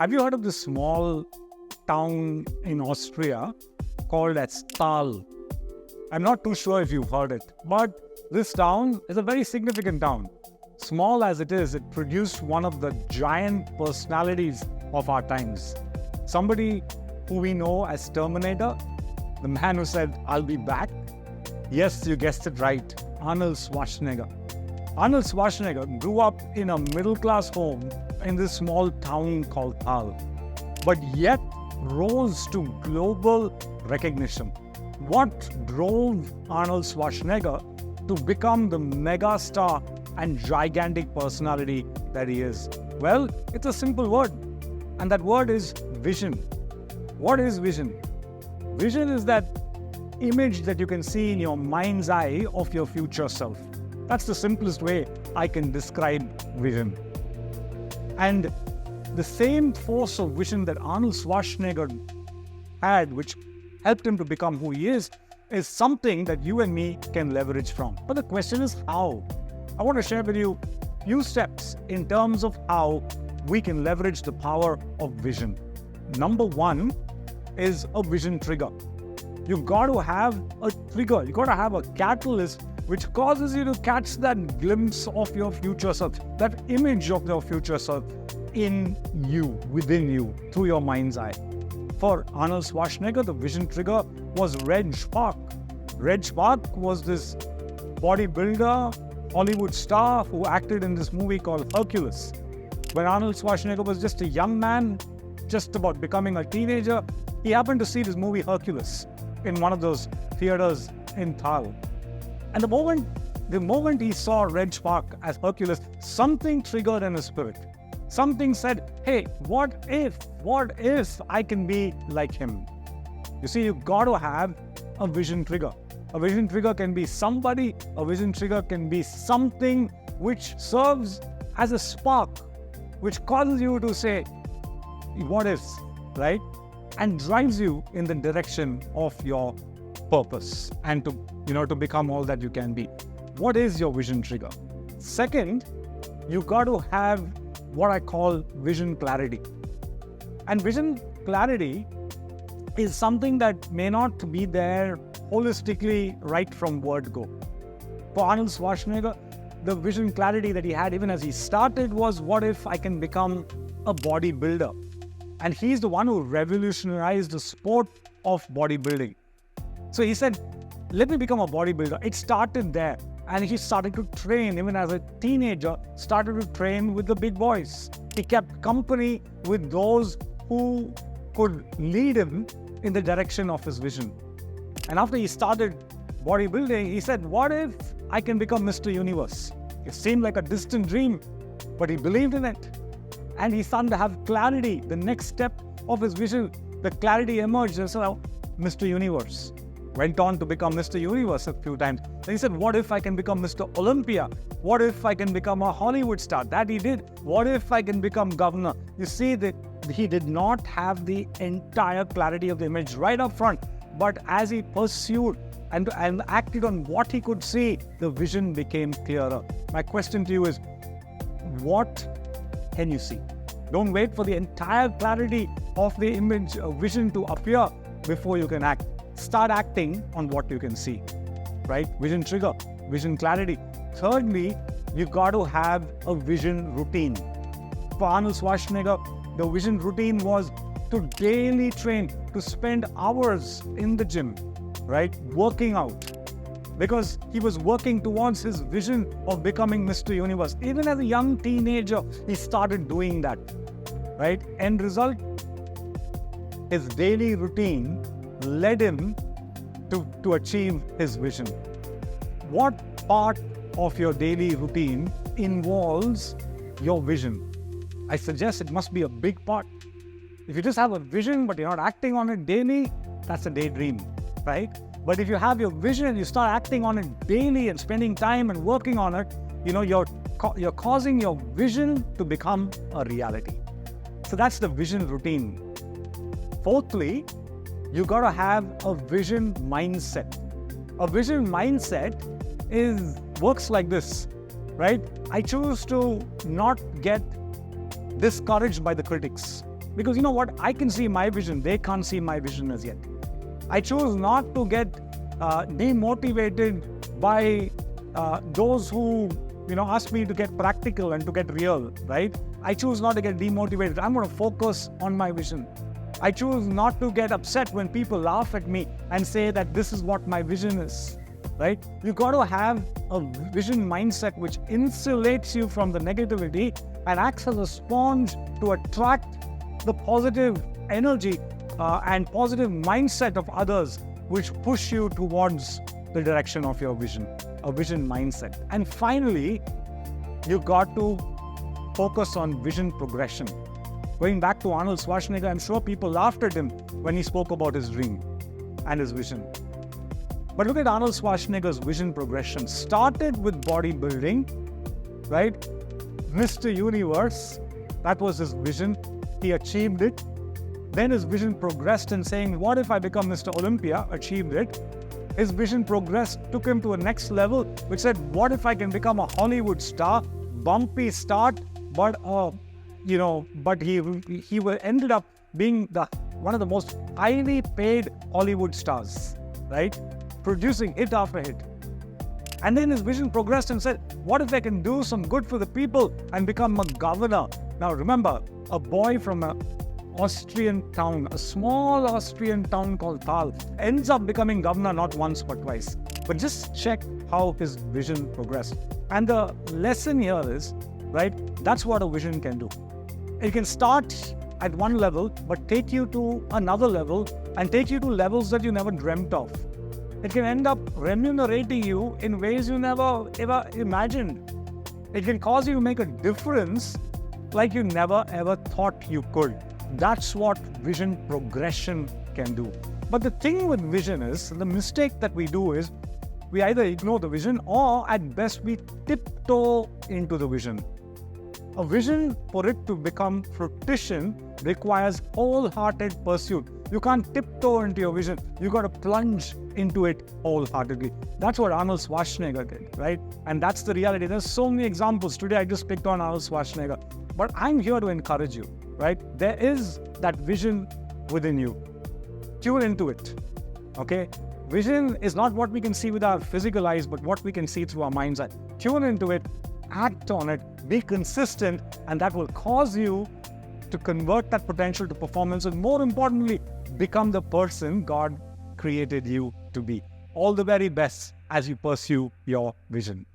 Have you heard of this small town in Austria called as Thal? I'm not too sure if you've heard it, but this town is a very significant town. Small as it is, it produced one of the giant personalities of our times. Somebody who we know as Terminator, the man who said, "I'll be back." Yes, you guessed it right, Arnold Schwarzenegger. Arnold Schwarzenegger grew up in a middle-class home in this small town called Thal, but yet rose to global recognition. What drove Arnold Schwarzenegger to become the megastar and gigantic personality that he is? Well, it's a simple word, and that word is vision. What is vision? Vision is that image that you can see in your mind's eye of your future self. That's the simplest way I can describe vision. And the same force of vision that Arnold Schwarzenegger had, which helped him to become who he is something that you and me can leverage from. But the question is how? I want to share with you a few steps in terms of how we can leverage the power of vision. Number one is a vision trigger. You got to have a trigger. You got to have a catalyst which causes you to catch that glimpse of your future self, that image of your future self in you, within you, through your mind's eye. For Arnold Schwarzenegger, the vision trigger was Reg Park. Reg Park was this bodybuilder, Hollywood star who acted in this movie called Hercules. When Arnold Schwarzenegger was just a young man, just about becoming a teenager, he happened to see this movie Hercules in one of those theaters in Thal. And the moment he saw Reg Park as Hercules, something triggered in his spirit. Something said, hey, what if I can be like him? You see, you got to have a vision trigger. A vision trigger can be somebody, a vision trigger can be something which serves as a spark, which causes you to say, what if, right? And drives you in the direction of your purpose and to become all that you can be. What is your vision trigger? Second, you got to have what I call vision clarity. And vision clarity is something that may not be there holistically right from word go. For Arnold Schwarzenegger, the vision clarity that he had even as he started was, what if I can become a bodybuilder? And he's the one who revolutionized the sport of bodybuilding. So he said, let me become a bodybuilder. It started there. And he started to train, even as a teenager, started to train with the big boys. He kept company with those who could lead him in the direction of his vision. And after he started bodybuilding, he said, what if I can become Mr. Universe? It seemed like a distant dream, but he believed in it. And he started to have clarity. The next step of his vision, the clarity emerged. And so, Mr. Universe. Went on to become Mr. Universe a few times. Then he said, what if I can become Mr. Olympia? What if I can become a Hollywood star? That he did. What if I can become governor? You see that he did not have the entire clarity of the image right up front. But as he pursued and acted on what he could see, the vision became clearer. My question to you is, what can you see? Don't wait for the entire clarity of the image, vision to appear before you can act. Start acting on what you can see, right? Vision trigger, vision clarity. Thirdly, you got to have a vision routine. For Arnold Schwarzenegger, the vision routine was to daily train, to spend hours in the gym, right? Working out. Because he was working towards his vision of becoming Mr. Universe. Even as a young teenager, he started doing that, right? End result, his daily routine led him to achieve his vision. What part of your daily routine involves your vision? I suggest it must be a big part. If you just have a vision but you're not acting on it daily, that's a daydream, right? But if you have your vision and you start acting on it daily and spending time and working on it, you're causing your vision to become a reality. So that's the vision routine. Fourthly, you got to have a vision mindset. A vision mindset works like this, right? I choose to not get discouraged by the critics. Because you know what? I can see my vision. They can't see my vision as yet. I choose not to get demotivated by those who ask me to get practical and to get real, right? I choose not to get demotivated. I'm going to focus on my vision. I choose not to get upset when people laugh at me and say that this is what my vision is, right? You got to have a vision mindset which insulates you from the negativity and acts as a sponge to attract the positive energy and positive mindset of others, which push you towards the direction of your vision, a vision mindset. And finally, you got to focus on vision progression. Going back to Arnold Schwarzenegger, I'm sure people laughed at him when he spoke about his dream and his vision. But look at Arnold Schwarzenegger's vision progression. Started with bodybuilding, right? Mr. Universe, that was his vision. He achieved it. Then his vision progressed in saying, what if I become Mr. Olympia? Achieved it. His vision progressed, took him to a next level, which said, what if I can become a Hollywood star? Bumpy start, but he ended up being one of the most highly paid Hollywood stars, right? Producing hit after hit. And then his vision progressed and said, what if I can do some good for the people and become a governor? Now remember, a boy from an Austrian town, a small Austrian town called Thal, ends up becoming governor not once but twice. But just check how his vision progressed. And the lesson here is, right, that's what a vision can do. It can start at one level, but take you to another level and take you to levels that you never dreamt of. It can end up remunerating you in ways you never ever imagined. It can cause you to make a difference like you never ever thought you could. That's what vision progression can do. But the thing with vision is, the mistake that we do is, we either ignore the vision or at best we tiptoe into the vision. A vision, for it to become fruition, requires wholehearted pursuit. You can't tiptoe into your vision. You got to plunge into it wholeheartedly. That's what Arnold Schwarzenegger did, right? And that's the reality. There's so many examples. Today I just picked on Arnold Schwarzenegger. But I'm here to encourage you, right? There is that vision within you. Tune into it, okay? Vision is not what we can see with our physical eyes, but what we can see through our mind's eye. Tune into it, act on it, be consistent, and that will cause you to convert that potential to performance, and more importantly, become the person God created you to be. All the very best as you pursue your vision.